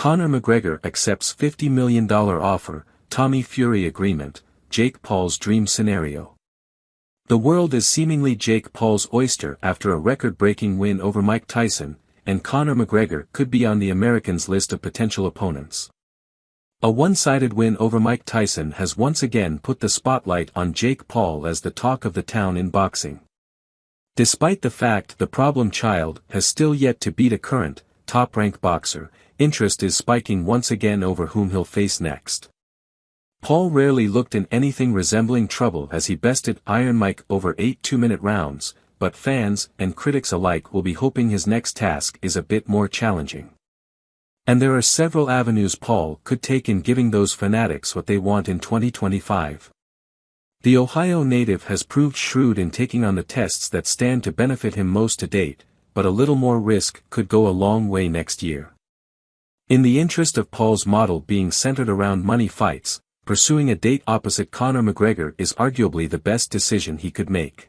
Conor McGregor accepts $50 million offer, Tommy Fury agreement, Jake Paul's dream scenario. The world is seemingly Jake Paul's oyster after a record-breaking win over Mike Tyson, and Conor McGregor could be on the Americans' list of potential opponents. A one-sided win over Mike Tyson has once again put the spotlight on Jake Paul as the talk of the town in boxing. Despite the fact the problem child has still yet to beat a current, top-ranked boxer, interest is spiking once again over whom he'll face next. Paul rarely looked in anything resembling trouble as he bested Iron Mike over 8 two-minute rounds, but fans and critics alike will be hoping his next task is a bit more challenging. And there are several avenues Paul could take in giving those fanatics what they want in 2025. The Ohio native has proved shrewd in taking on the tests that stand to benefit him most to date, but a little more risk could go a long way next year. In the interest of Paul's model being centered around money fights, pursuing a date opposite Conor McGregor is arguably the best decision he could make.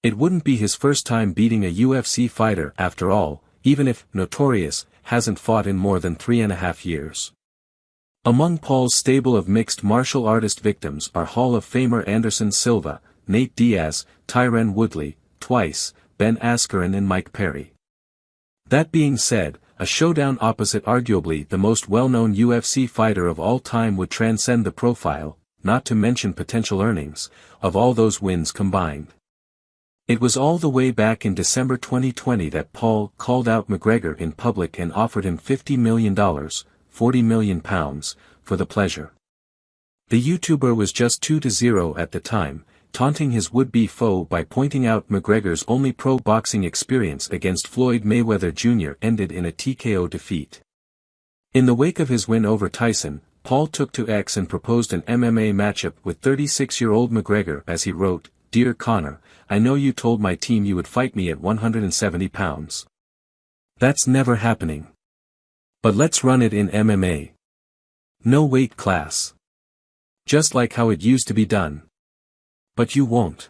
It wouldn't be his first time beating a UFC fighter after all, even if Notorious hasn't fought in more than 3.5 years. Among Paul's stable of mixed martial artist victims are Hall of Famer Anderson Silva, Nate Diaz, Tyron Woodley, twice, Ben Askren and Mike Perry. That being said, a showdown opposite arguably the most well-known UFC fighter of all time would transcend the profile, not to mention potential earnings, of all those wins combined. It was all the way back in December 2020 that Paul called out McGregor in public and offered him $50 million, £40 million, for the pleasure. The YouTuber was just 2-0 at the time, taunting his would-be foe by pointing out McGregor's only pro boxing experience against Floyd Mayweather Jr. ended in a TKO defeat. In the wake of his win over Tyson, Paul took to X and proposed an MMA matchup with 36-year-old McGregor as he wrote, "Dear Conor, I know you told my team you would fight me at 170 pounds. That's never happening. But let's run it in MMA. No weight class. Just like how it used to be done. But you won't."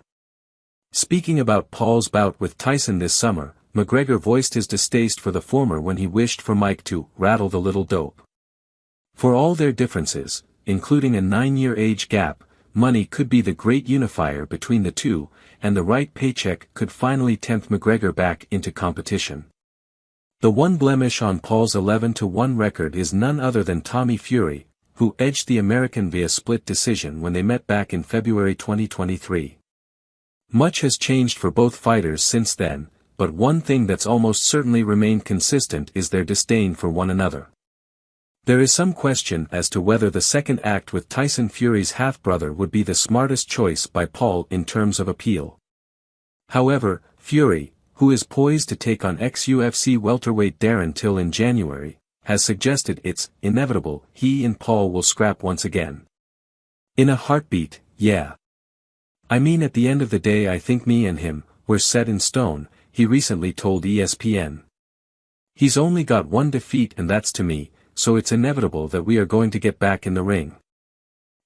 Speaking about Paul's bout with Tyson this summer, McGregor voiced his distaste for the former when he wished for Mike to rattle the little dope. For all their differences, including a 9-year age gap, money could be the great unifier between the two, and the right paycheck could finally tempt McGregor back into competition. The one blemish on Paul's 11-1 record is none other than Tommy Fury, who edged the American via split decision when they met back in February 2023. Much has changed for both fighters since then, but one thing that's almost certainly remained consistent is their disdain for one another. There is some question as to whether the second act with Tyson Fury's half-brother would be the smartest choice by Paul in terms of appeal. However, Fury, who is poised to take on ex-UFC welterweight Darren Till in January, has suggested it's inevitable he and Paul will scrap once again. In a heartbeat, yeah. I mean, at the end of the day I think me and him, we're set in stone, he recently told ESPN. He's only got one defeat and that's to me, so it's inevitable that we are going to get back in the ring.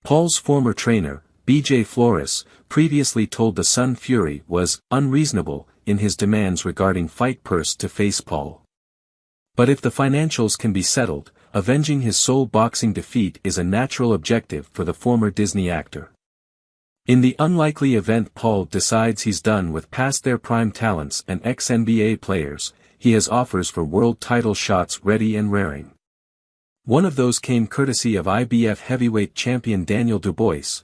Paul's former trainer, BJ Flores, previously told The Sun Fury was unreasonable in his demands regarding fight purse to face Paul. But if the financials can be settled, avenging his sole boxing defeat is a natural objective for the former Disney actor. In the unlikely event Paul decides he's done with past their prime talents and ex-NBA players, he has offers for world title shots ready and raring. One of those came courtesy of IBF heavyweight champion Daniel Dubois,